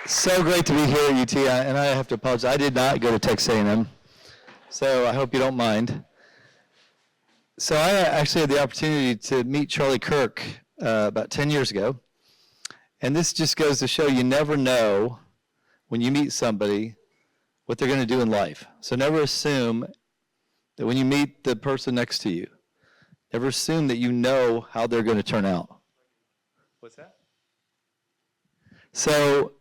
So great to be here at UT, and I have to apologize. I did not go to Texas A&M, so I hope you don't mind. So I actually had the opportunity to meet Charlie Kirk about 10 years ago, and this just goes to show you never know when you meet somebody what they're going to do in life. So never assume that when you meet the person next to you, never assume that you know how they're going to turn out. What's that? So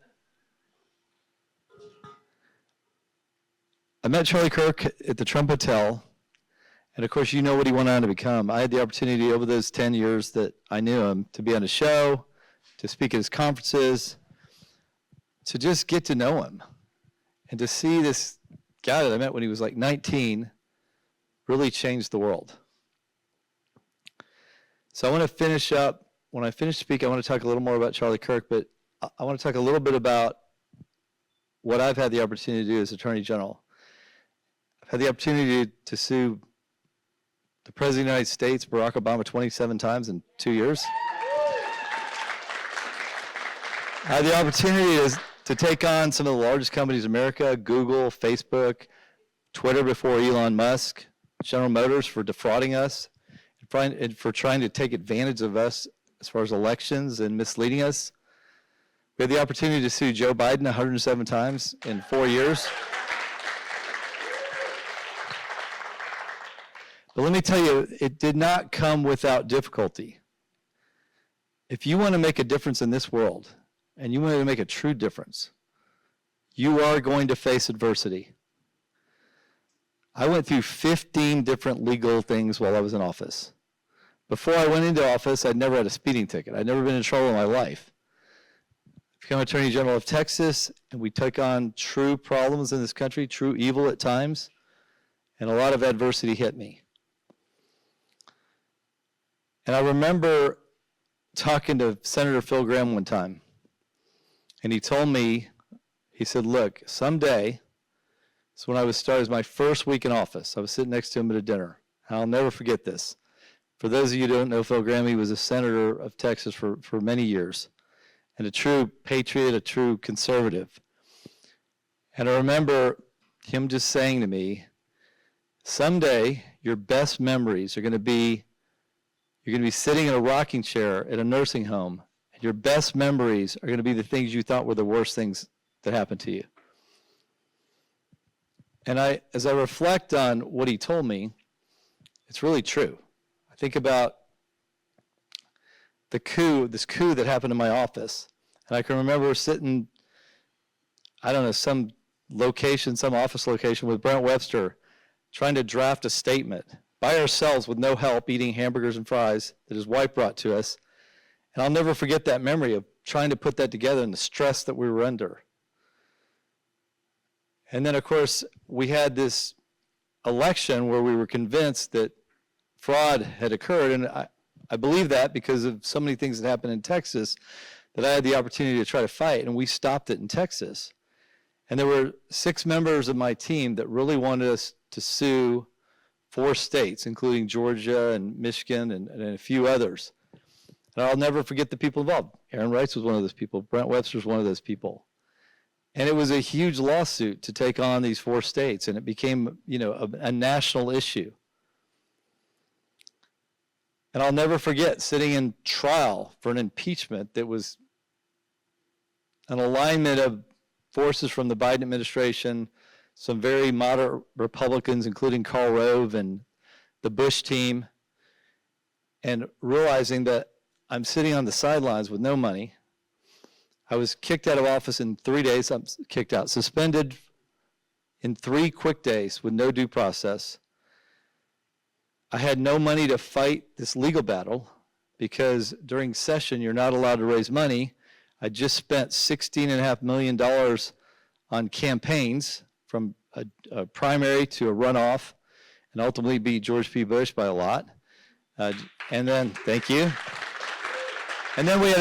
I met Charlie Kirk at the Trump Hotel, and of course you know what he went on to become. I had the opportunity over those 10 years that I knew him to be on a show, to speak at his conferences, to just get to know him, and to see this guy that I met when he was like 19 really changed the world. So I want to finish up. When I finish speaking, I want to talk a little more about Charlie Kirk, but I want to talk a little bit about what I've had the opportunity to do as Attorney General. I've had the opportunity to sue the President of the United States, Barack Obama, 27 times in 2 years. I had the opportunity to take on some of the largest companies in America, Google, Facebook, Twitter before Elon Musk, General Motors for defrauding us, and for trying to take advantage of us as far as elections and misleading us. We had the opportunity to sue Joe Biden 107 times in 4 years. But let me tell you, it did not come without difficulty. If you want to make a difference in this world, and you want to make a true difference, you are going to face adversity. I went through 15 different legal things while I was in office. Before I went into office, I'd never had a speeding ticket. I'd never been in trouble in my life. I became Attorney General of Texas, and we took on true problems in this country, true evil at times, and a lot of adversity hit me. And I remember talking to Senator Phil Gramm one time, and he told me, he said, look, someday, so when I was started, it was my first week in office. I was sitting next to him at a dinner. I'll never forget this. For those of you who don't know Phil Gramm, he was a senator of Texas for many years, and a true patriot, a true conservative. And I remember him just saying to me, someday your best memories are going to be, you're going to be sitting in a rocking chair at a nursing home, and your best memories are going to be the things you thought were the worst things that happened to you. And as I reflect on what he told me, it's really true. I think about this coup that happened in my office, and I can remember sitting, I don't know, some location, some office location with Brent Webster, trying to draft a statement by ourselves with no help, eating hamburgers and fries that his wife brought to us. And I'll never forget that memory of trying to put that together and the stress that we were under. And then, of course, we had this election where we were convinced that fraud had occurred. And I believe that because of so many things that happened in Texas that I had the opportunity to try to fight, and we stopped it in Texas. And there were 6 members of my team that really wanted us to sue 4 states, including Georgia and Michigan and a few others. And I'll never forget the people involved. Aaron Wrights was one of those people. Brent Webster was one of those people. And it was a huge lawsuit to take on these 4 states, and it became, a national issue. And I'll never forget sitting in trial for an impeachment that was an alignment of forces from the Biden administration, some very moderate Republicans, including Karl Rove and the Bush team, and realizing that I'm sitting on the sidelines with no money. I was kicked out of office in 3 days. I'm kicked out, suspended in 3 quick days with no due process. I had no money to fight this legal battle because during session, you're not allowed to raise money. I just spent $16.5 million on campaigns, from a primary to a runoff, and ultimately beat George P. Bush by a lot. And then, thank you. And then we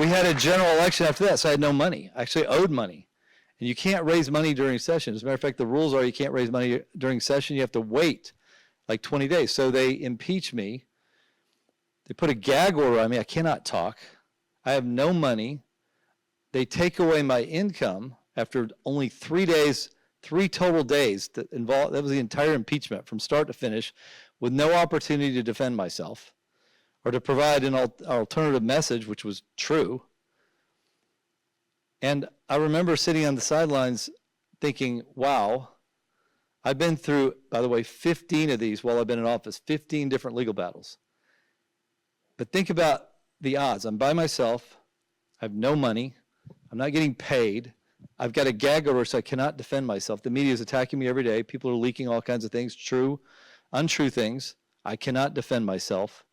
had a general election after that, so I had no money. I actually owed money. And you can't raise money during session. As a matter of fact, the rules are you can't raise money during session. You have to wait like 20 days. So they impeached me. They put a gag order on me. I cannot talk. I have no money. they take away my income after only 3 days, 3 total days that was the entire impeachment from start to finish, with no opportunity to defend myself or to provide an alternative message, which was true. And I remember sitting on the sidelines thinking, wow, I've been through, by the way, 15 of these while I've been in office, 15 different legal battles. But think about the odds. I'm by myself. I have no money. I'm not getting paid. I've got a gag order, so I cannot defend myself. The media is attacking me every day. People are leaking all kinds of things, true, untrue things. I cannot defend myself.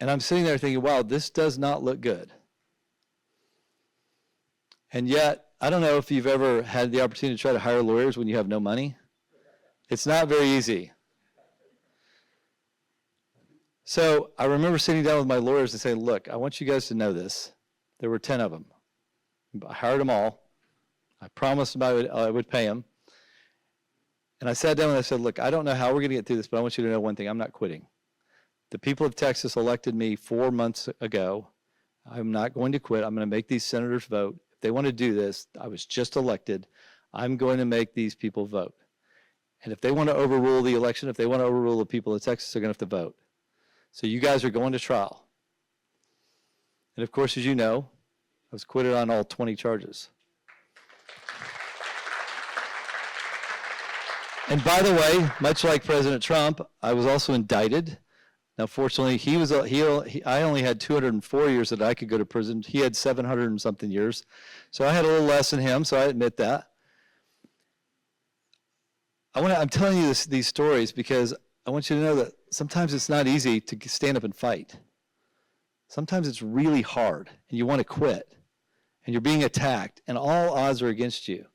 And I'm sitting there thinking, wow, this does not look good. And yet, I don't know if you've ever had the opportunity to try to hire lawyers when you have no money. It's not very easy. So I remember sitting down with my lawyers and saying, look, I want you guys to know this. There were 10 of them. I hired them all. I promised them I would pay them. And I sat down and I said, look, I don't know how we're going to get through this, but I want you to know one thing. I'm not quitting. The people of Texas elected me 4 months ago. I'm not going to quit. I'm going to make these senators vote. If they want to do this, I was just elected. I'm going to make these people vote. And if they want to overrule the election, if they want to overrule the people of Texas, they're going to have to vote. So you guys are going to trial. And of course, as you know, I was acquitted on all 20 charges. And by the way, much like President Trump, I was also indicted. Now, fortunately, I only had 204 years that I could go to prison. He had 700 and something years. So I had a little less than him, so I admit that. I'm telling you these stories because I want you to know that sometimes it's not easy to stand up and fight. Sometimes it's really hard, and you want to quit, and you're being attacked, and all odds are against you.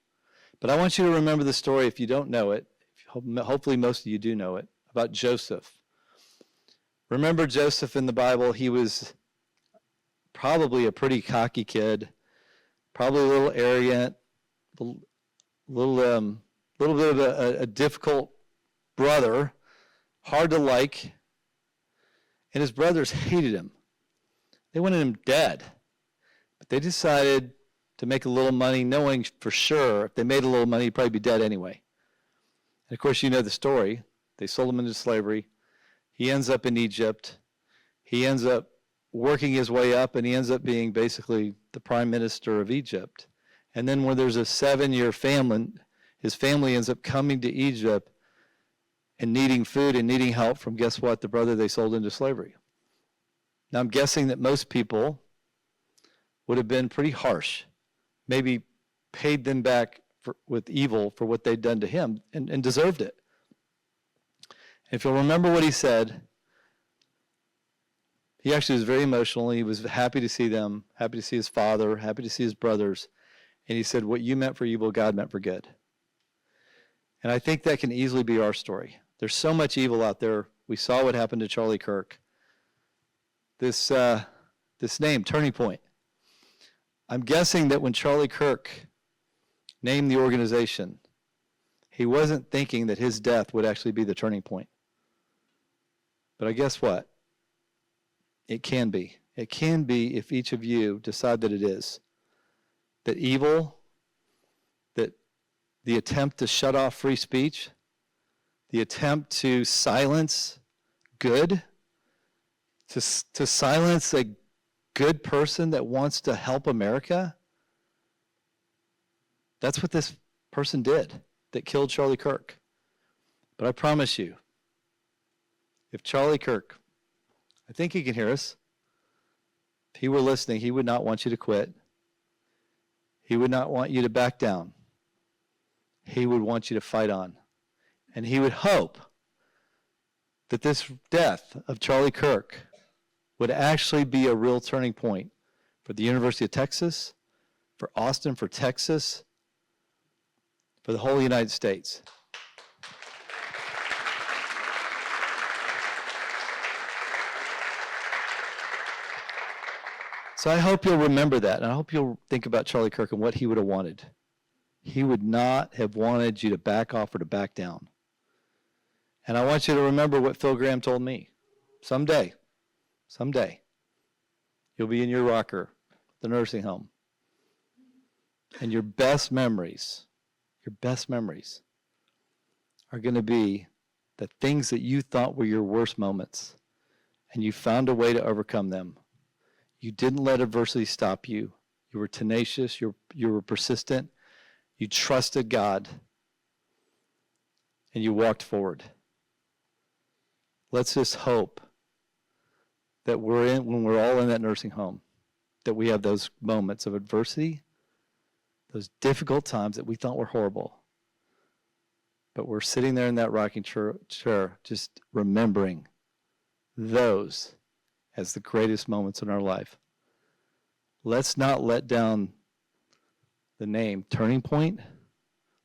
But I want you to remember the story, if you don't know it, hopefully most of you do know it, about Joseph. Remember Joseph in the Bible? He was probably a pretty cocky kid, probably a little arrogant, a little bit of a difficult brother, hard to like, and his brothers hated him. They wanted him dead, but they decided to make a little money, knowing for sure if they made a little money, he'd probably be dead anyway. And of course, you know the story. They sold him into slavery. He ends up in Egypt. He ends up working his way up, and he ends up being basically the prime minister of Egypt. And then when there's a 7-year famine, his family ends up coming to Egypt and needing food and needing help from, guess what, the brother they sold into slavery. Now, I'm guessing that most people would have been pretty harsh, maybe paid them back with evil for what they'd done to him and deserved it. If you'll remember what he said, he actually was very emotional. He was happy to see them, happy to see his father, happy to see his brothers. And he said, what you meant for evil, God meant for good. And I think that can easily be our story. There's so much evil out there. We saw what happened to Charlie Kirk. This name, Turning Point. I'm guessing that when Charlie Kirk named the organization, he wasn't thinking that his death would actually be the turning point. But I guess what? It can be. It can be if each of you decide that it is. That evil, that the attempt to shut off free speech, the attempt to silence good, to silence a good person that wants to help America, that's what this person did that killed Charlie Kirk. But I promise you, if Charlie Kirk, I think he can hear us, if he were listening, he would not want you to quit. He would not want you to back down. He would want you to fight on. And he would hope that this death of Charlie Kirk would actually be a real turning point for the University of Texas, for Austin, for Texas, for the whole United States. So I hope you'll remember that, and I hope you'll think about Charlie Kirk and what he would have wanted. He would not have wanted you to back off or to back down. And I want you to remember what Phil Graham told me. Someday, You'll be in your rocker, the nursing home. And your best memories are going to be the things that you thought were your worst moments, and you found a way to overcome them. You didn't let adversity stop you. You were tenacious. You were persistent. You trusted God, and you walked forward. Let's just hope that when we're all in that nursing home, that we have those moments of adversity, those difficult times that we thought were horrible. But we're sitting there in that rocking chair, just remembering those as the greatest moments in our life. Let's not let down the name Turning Point.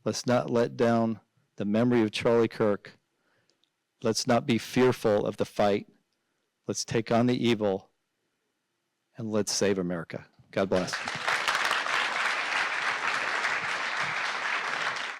Let's not let down the memory of Charlie Kirk. Let's not be fearful of the fight. Let's take on the evil, and let's save America. God bless.